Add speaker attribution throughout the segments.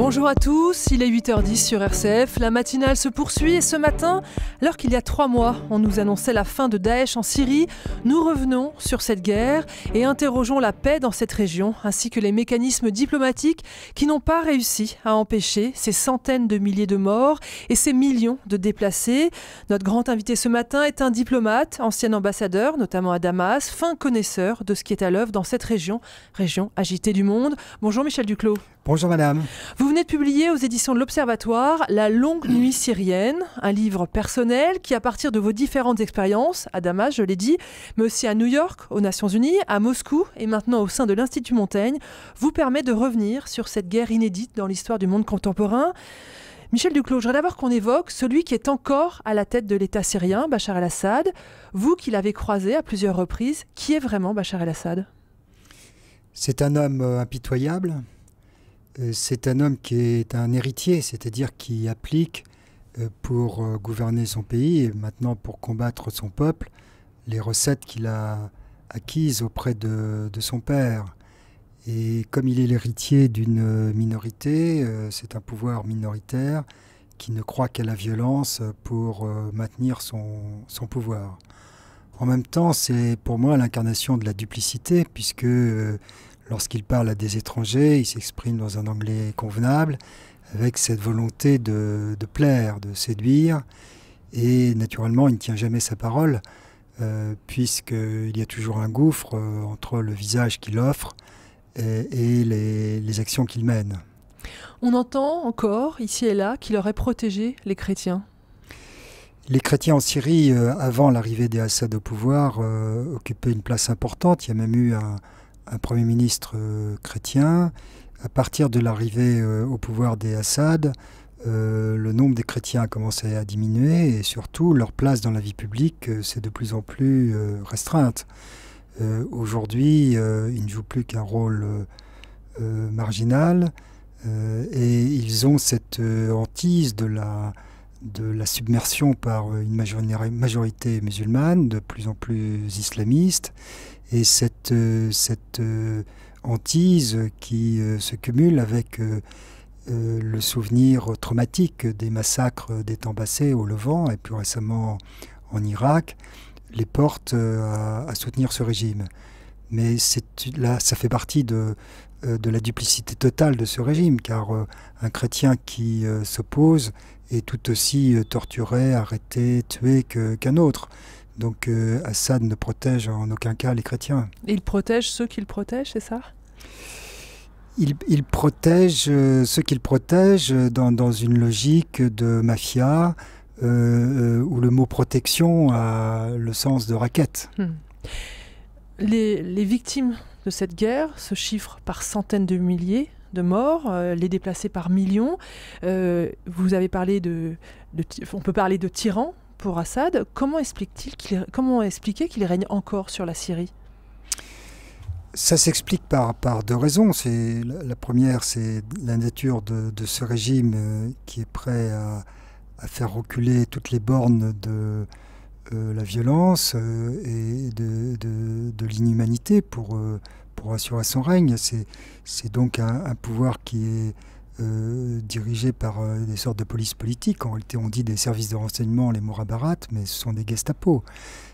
Speaker 1: Bonjour à tous, il est 8h10 sur RCF, la matinale se poursuit et ce matin, alors qu'il y a 3 mois, on nous annonçait la fin de Daesh en Syrie, nous revenons sur cette guerre et interrogeons la paix dans cette région, ainsi que les mécanismes diplomatiques qui n'ont pas réussi à empêcher ces centaines de milliers de morts et ces millions de déplacés. Notre grand invité ce matin est un diplomate, ancien ambassadeur, notamment à Damas, fin connaisseur de ce qui est à l'œuvre dans cette région agitée du monde. Bonjour Michel Duclos.
Speaker 2: Bonjour madame.
Speaker 1: Vous venez de publier aux éditions de l'Observatoire La longue nuit syrienne, un livre personnel qui, à partir de vos différentes expériences, à Damas, je l'ai dit, mais aussi à New York, aux Nations Unies, à Moscou et maintenant au sein de l'Institut Montaigne, vous permet de revenir sur cette guerre inédite dans l'histoire du monde contemporain. Michel Duclos, je voudrais d'abord qu'on évoque celui qui est encore à la tête de l'État syrien, Bachar el-Assad. Vous qui l'avez croisé à plusieurs reprises, qui est vraiment Bachar el-Assad ?
Speaker 2: C'est un homme impitoyable. C'est un homme qui est un héritier, c'est-à-dire qui applique pour gouverner son pays et maintenant pour combattre son peuple les recettes qu'il a acquises auprès de son père. Et comme il est l'héritier d'une minorité, c'est un pouvoir minoritaire qui ne croit qu'à la violence pour maintenir son pouvoir. En même temps, c'est pour moi l'incarnation de la duplicité, puisque lorsqu'il parle à des étrangers, il s'exprime dans un anglais convenable, avec cette volonté de plaire, de séduire. Et naturellement, il ne tient jamais sa parole, puisqu'il y a toujours un gouffre entre le visage qu'il offre et les actions qu'il mène.
Speaker 1: On entend encore, ici et là, qu'il aurait protégé les chrétiens.
Speaker 2: Les chrétiens en Syrie, avant l'arrivée des Assad au pouvoir, occupaient une place importante. Il y a même eu un Premier ministre chrétien. À partir de l'arrivée au pouvoir des Assad, le nombre des chrétiens a commencé à diminuer et surtout leur place dans la vie publique s'est de plus en plus restreinte. Aujourd'hui, ils ne jouent plus qu'un rôle marginal et ils ont cette hantise de la submersion par une majorité musulmane, de plus en plus islamiste. Et cette hantise qui se cumule avec le souvenir traumatique des massacres des temps passés au Levant et plus récemment en Irak, les porte à soutenir ce régime. Mais là, ça fait partie de la duplicité totale de ce régime, car un chrétien qui s'oppose est tout aussi torturé, arrêté, tué qu'un autre. Donc Assad ne protège en aucun cas les chrétiens.
Speaker 1: Et il protège ceux qu'il protège, c'est ça ?
Speaker 2: Il protège ceux qu'il protège dans une logique de mafia où le mot protection a le sens de raquette.
Speaker 1: Les victimes de cette guerre se chiffrent par centaines de milliers de morts, les déplacés par millions. Vous avez parlé on peut parler de tyran pour Assad. Comment expliquer qu'il règne encore sur la Syrie ?
Speaker 2: Ça s'explique par deux raisons. La première, c'est la nature de ce régime qui est prêt à faire reculer toutes les bornes de la violence et de l'inhumanité pour assurer son règne. C'est donc un pouvoir qui est dirigés par des sortes de police politique. En réalité, on dit des services de renseignement, les Mourabarat, mais ce sont des Gestapo.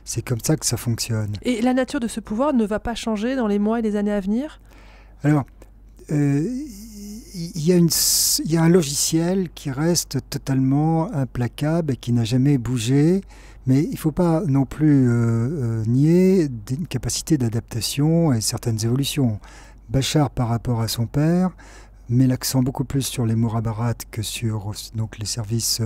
Speaker 2: C'est comme ça que ça fonctionne.
Speaker 1: Et la nature de ce pouvoir ne va pas changer dans les mois et les années à venir ?
Speaker 2: Alors, il y a un logiciel qui reste totalement implacable et qui n'a jamais bougé, mais il ne faut pas non plus nier une capacité d'adaptation et certaines évolutions. Bachar, par rapport à son père, met l'accent beaucoup plus sur les Mourabarat que sur donc, les services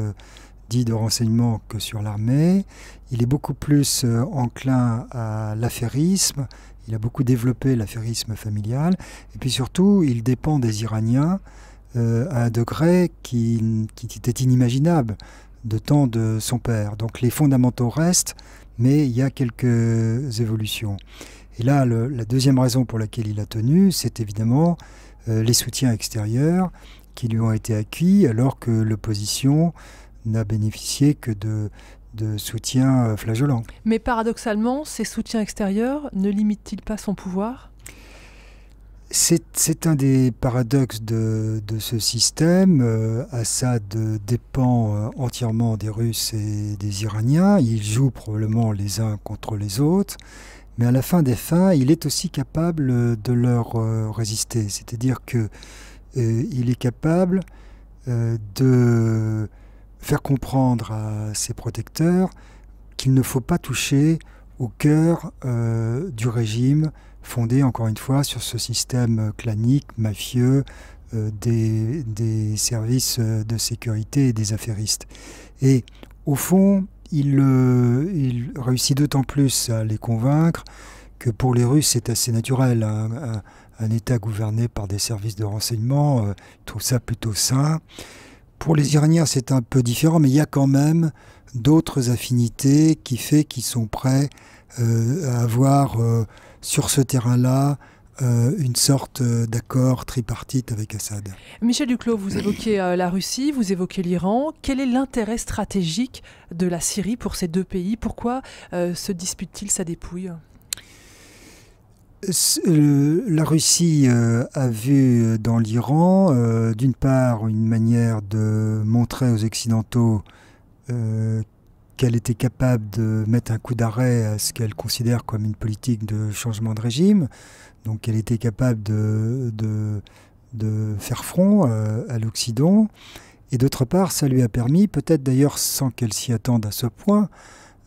Speaker 2: dits de renseignement que sur l'armée. Il est beaucoup plus enclin à l'affairisme. Il a beaucoup développé l'affairisme familial. Et puis surtout, il dépend des Iraniens à un degré qui était inimaginable de temps de son père. Donc les fondamentaux restent, mais il y a quelques évolutions. Et là, la deuxième raison pour laquelle il a tenu, c'est évidemment les soutiens extérieurs qui lui ont été acquis, alors que l'opposition n'a bénéficié que de soutiens flageolants.
Speaker 1: Mais paradoxalement, ces soutiens extérieurs ne limitent-ils pas son pouvoir ?
Speaker 2: C'est un des paradoxes de ce système. Assad dépend entièrement des Russes et des Iraniens. Ils jouent probablement les uns contre les autres. Mais à la fin des fins, il est aussi capable de leur résister. C'est-à-dire qu'il est capable de faire comprendre à ses protecteurs qu'il ne faut pas toucher au cœur du régime, fondé encore une fois sur ce système clanique, mafieux, des services de sécurité et des affairistes. Et au fond, il réussit d'autant plus à les convaincre que pour les Russes, c'est assez naturel. Un État gouverné par des services de renseignement, ils trouvent ça plutôt sain. Pour les Iraniens, c'est un peu différent, mais il y a quand même d'autres affinités qui fait qu'ils sont prêts à avoir sur ce terrain-là une sorte d'accord tripartite avec Assad.
Speaker 1: Michel Duclos, vous évoquez la Russie, vous évoquez l'Iran. Quel est l'intérêt stratégique de la Syrie pour ces deux pays? Pourquoi se disputent-ils sa dépouille?
Speaker 2: La Russie a vu dans l'Iran, d'une part, une manière de montrer aux Occidentaux qu'elle était capable de mettre un coup d'arrêt à ce qu'elle considère comme une politique de changement de régime. Donc qu'elle était capable de faire front à l'Occident. Et d'autre part, ça lui a permis, peut-être d'ailleurs sans qu'elle s'y attende à ce point,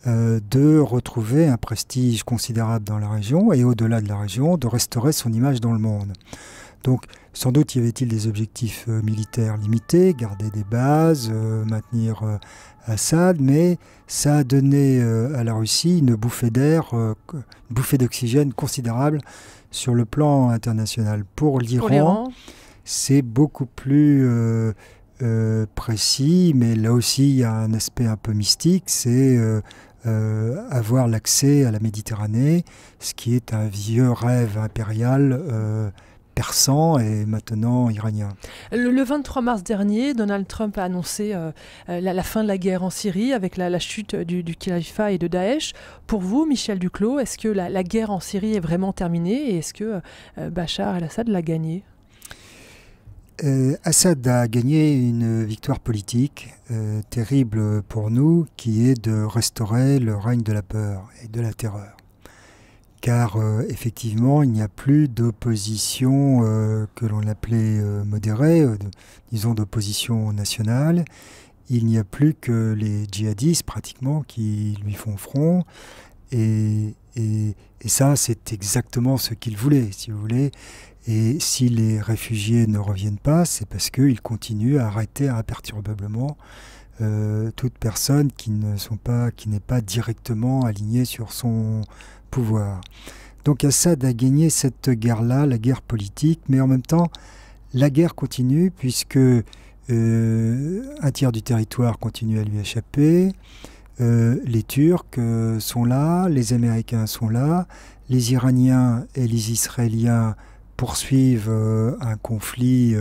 Speaker 2: de retrouver un prestige considérable dans la région et au-delà de la région, de restaurer son image dans le monde. Donc sans doute y avait-il des objectifs militaires limités, garder des bases, maintenir Assad, mais ça a donné à la Russie une bouffée d'air, une bouffée d'oxygène considérable sur le plan international. Pour l'Iran, c'est beaucoup plus précis, mais là aussi il y a un aspect un peu mystique, c'est avoir l'accès à la Méditerranée, ce qui est un vieux rêve impérial persan et maintenant iranien.
Speaker 1: Le 23 mars dernier, Donald Trump a annoncé la fin de la guerre en Syrie avec la chute du califat et de Daesh. Pour vous, Michel Duclos, est-ce que la guerre en Syrie est vraiment terminée et est-ce que Bachar el-Assad l'a gagnée?
Speaker 2: Assad a gagné une victoire politique terrible pour nous, qui est de restaurer le règne de la peur et de la terreur. Car effectivement, il n'y a plus d'opposition que l'on appelait modérée, disons d'opposition nationale. Il n'y a plus que les djihadistes pratiquement qui lui font front. Et ça, c'est exactement ce qu'il voulait, si vous voulez. Et si les réfugiés ne reviennent pas, c'est parce qu'ils continuent à arrêter imperturbablement toute personne qui n'est pas directement alignée sur son pouvoir. Donc Assad a gagné cette guerre-là, la guerre politique, mais en même temps, la guerre continue puisque un tiers du territoire continue à lui échapper. Les Turcs sont là, les Américains sont là, les Iraniens et les Israéliens poursuivent un conflit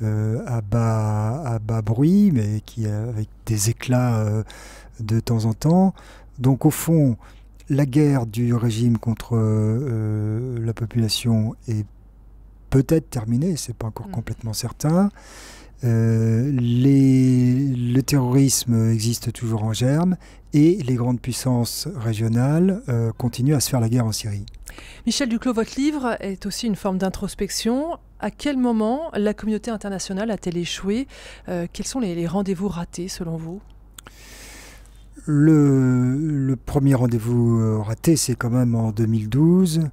Speaker 2: à bas bruit, mais avec des éclats de temps en temps. Donc au fond, la guerre du régime contre la population est peut-être terminée, c'est pas encore complètement certain. Le terrorisme existe toujours en germe et les grandes puissances régionales continuent à se faire la guerre en Syrie.
Speaker 1: Michel Duclos, votre livre est aussi une forme d'introspection. À quel moment la communauté internationale a-t-elle échoué? Quels sont les rendez-vous ratés selon vous?
Speaker 2: Le premier rendez-vous raté, c'est quand même en 2012,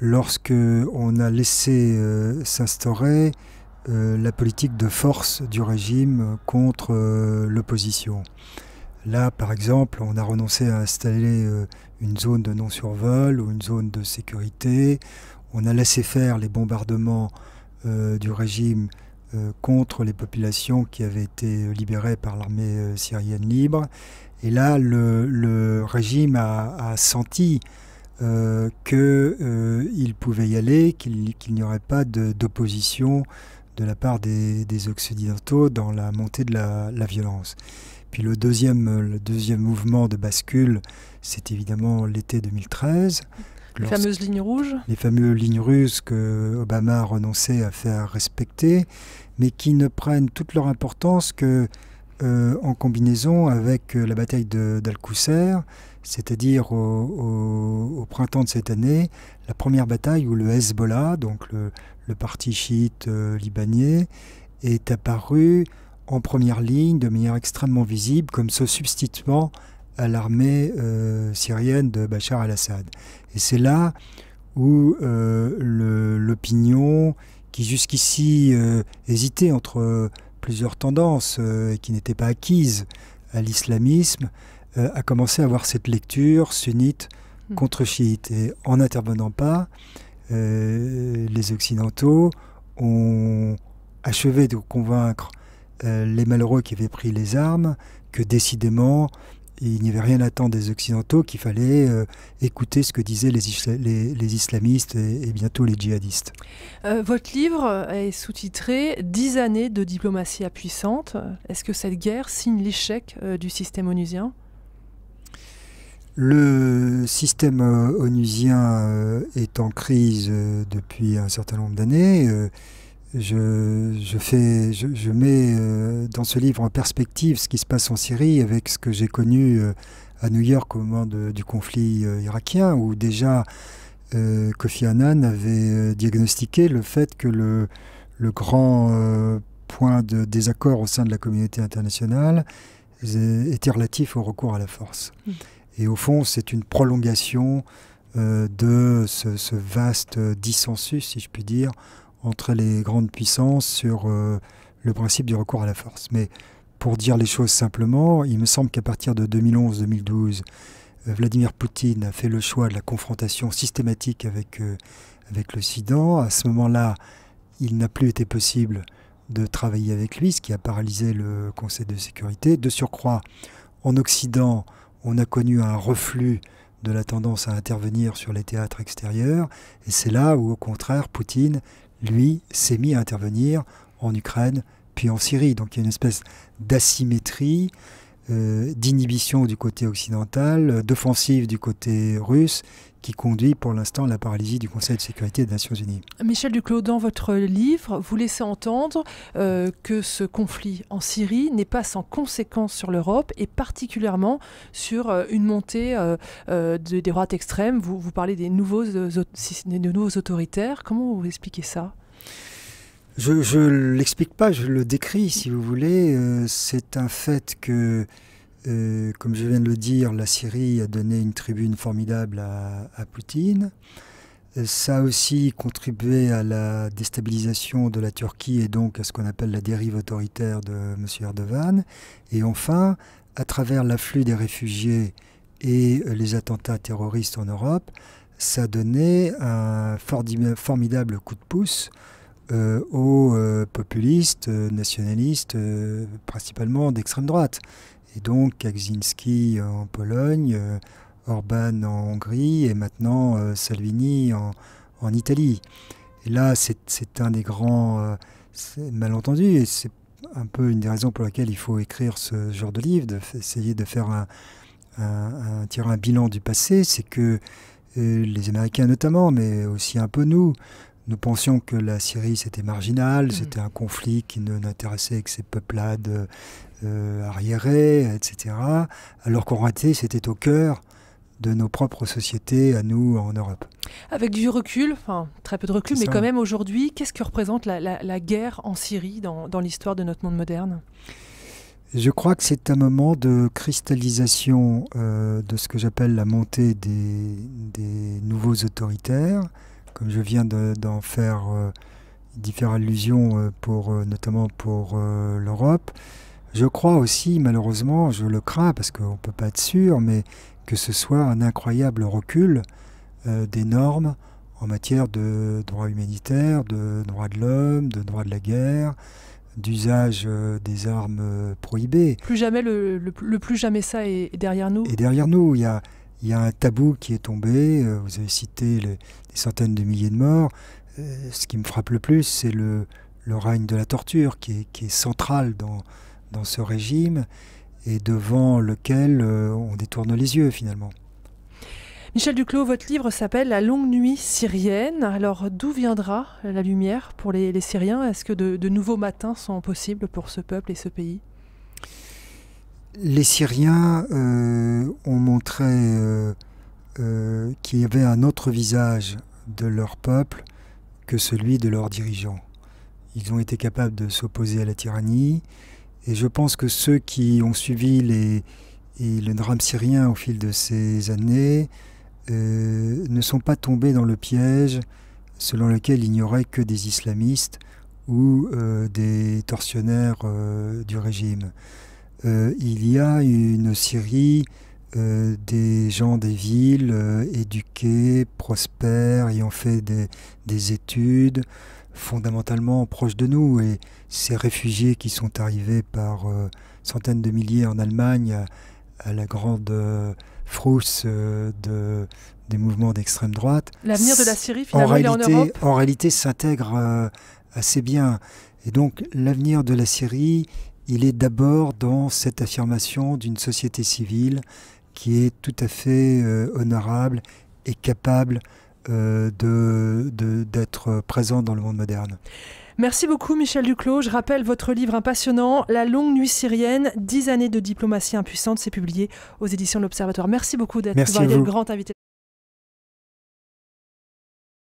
Speaker 2: lorsque on a laissé s'instaurer la politique de force du régime contre l'opposition. Là, par exemple, on a renoncé à installer une zone de non-survol ou une zone de sécurité. On a laissé faire les bombardements du régime contre les populations qui avaient été libérées par l'armée syrienne libre. Et là, le régime a senti qu'il pouvait y aller, qu'il n'y aurait pas d'opposition de la part des Occidentaux dans la montée de la violence. Puis le deuxième mouvement de bascule, c'est évidemment l'été 2013,
Speaker 1: Les fameuses lignes rouges.
Speaker 2: Les fameuses lignes rouges que Obama a renoncé à faire respecter, mais qui ne prennent toute leur importance que en combinaison avec la bataille d'Al-Qusair, c'est-à-dire au printemps de cette année, la première bataille où le Hezbollah, donc le parti chiite libanais, est apparu en première ligne de manière extrêmement visible comme se substituant à l'armée syrienne de Bachar al-Assad. Et c'est là où l'opinion, qui jusqu'ici hésitait entre plusieurs tendances et qui n'étaient pas acquises à l'islamisme, a commencé à avoir cette lecture sunnite contre chiite. Et en n'intervenant pas, les Occidentaux ont achevé de convaincre les malheureux qui avaient pris les armes que décidément il n'y avait rien à attendre des Occidentaux, qu'il fallait écouter ce que disaient les islamistes et bientôt les djihadistes.
Speaker 1: Votre livre est sous-titré « 10 années de diplomatie impuissante ». Est-ce que cette guerre signe l'échec du système onusien ?
Speaker 2: Le système onusien est en crise depuis un certain nombre d'années. Je mets dans ce livre en perspective ce qui se passe en Syrie avec ce que j'ai connu à New York au moment du conflit irakien, où déjà Kofi Annan avait diagnostiqué le fait que le grand point de désaccord au sein de la communauté internationale était relatif au recours à la force. Et au fond, c'est une prolongation de ce vaste dissensus, si je puis dire, entre les grandes puissances sur le principe du recours à la force. Mais pour dire les choses simplement, il me semble qu'à partir de 2011-2012, Vladimir Poutine a fait le choix de la confrontation systématique avec l'Occident. À ce moment-là, il n'a plus été possible de travailler avec lui, ce qui a paralysé le Conseil de sécurité. De surcroît, en Occident, on a connu un reflux de la tendance à intervenir sur les théâtres extérieurs. Et c'est là où, au contraire, Poutine, lui, s'est mis à intervenir en Ukraine, puis en Syrie. Donc il y a une espèce d'asymétrie, d'inhibition du côté occidental, d'offensive du côté russe, qui conduit pour l'instant à la paralysie du Conseil de sécurité des Nations Unies.
Speaker 1: Michel Duclos, dans votre livre, vous laissez entendre que ce conflit en Syrie n'est pas sans conséquences sur l'Europe et particulièrement sur une montée des droites extrêmes. Vous parlez des nouveaux autoritaires. Comment vous expliquez ça ?
Speaker 2: Je ne l'explique pas, je le décris si vous voulez. C'est un fait que, comme je viens de le dire, la Syrie a donné une tribune formidable à Poutine. Ça a aussi contribué à la déstabilisation de la Turquie et donc à ce qu'on appelle la dérive autoritaire de M. Erdogan. Et enfin, à travers l'afflux des réfugiés et les attentats terroristes en Europe, ça a donné un formidable coup de pouce aux populistes, nationalistes, principalement d'extrême droite. Et donc Kaczynski en Pologne, Orban en Hongrie et maintenant Salvini en Italie. Et là, c'est un des grands malentendus et c'est un peu une des raisons pour lesquelles il faut écrire ce genre de livre, d'essayer de faire tirer un bilan du passé. C'est que les Américains notamment, mais aussi un peu nous pensions que la Syrie c'était marginal, c'était un conflit qui n'intéressait que ces peuplades arriérées, etc. Alors qu'en réalité c'était au cœur de nos propres sociétés à nous en Europe.
Speaker 1: Avec du recul, enfin très peu de recul, mais quand même aujourd'hui, qu'est-ce que représente la guerre en Syrie dans l'histoire de notre monde moderne ?
Speaker 2: Je crois que c'est un moment de cristallisation de ce que j'appelle la montée des nouveaux autoritaires, comme je viens d'en faire d'y faire allusion notamment pour l'Europe. Je crois aussi, malheureusement, je le crains parce qu'on ne peut pas être sûr, mais que ce soit un incroyable recul des normes en matière de droits humanitaires, de droits de l'homme, de droits de la guerre, d'usage des armes prohibées.
Speaker 1: Plus jamais le plus jamais ça est derrière nous.
Speaker 2: Et derrière nous, il y a un tabou qui est tombé. Vous avez cité des centaines de milliers de morts. Ce qui me frappe le plus, c'est le règne de la torture qui est central dans ce régime et devant lequel on détourne les yeux finalement.
Speaker 1: Michel Duclos, votre livre s'appelle « La longue nuit syrienne ». Alors d'où viendra la lumière pour les Syriens? Est-ce que de nouveaux matins sont possibles pour ce peuple et ce pays?
Speaker 2: Les Syriens ont montré qu'il y avait un autre visage de leur peuple que celui de leurs dirigeants. Ils ont été capables de s'opposer à la tyrannie, et je pense que ceux qui ont suivi le drame syrien au fil de ces années ne sont pas tombés dans le piège selon lequel il n'y aurait que des islamistes ou des tortionnaires du régime. Il y a une Syrie des gens des villes éduqués, prospères, ayant fait des études, fondamentalement proches de nous. Et ces réfugiés qui sont arrivés par centaines de milliers en Allemagne à la grande frousse des mouvements d'extrême droite.
Speaker 1: L'avenir de la Syrie, finalement, il est en Europe.
Speaker 2: En réalité, s'intègre assez bien. Et donc, l'avenir de la Syrie, il est d'abord dans cette affirmation d'une société civile qui est tout à fait honorable et capable d'être présente dans le monde moderne.
Speaker 1: Merci beaucoup Michel Duclos. Je rappelle votre livre passionnant, La longue nuit syrienne, 10 années de diplomatie impuissante, c'est publié aux éditions de l'Observatoire. Merci beaucoup d'être le grand invité.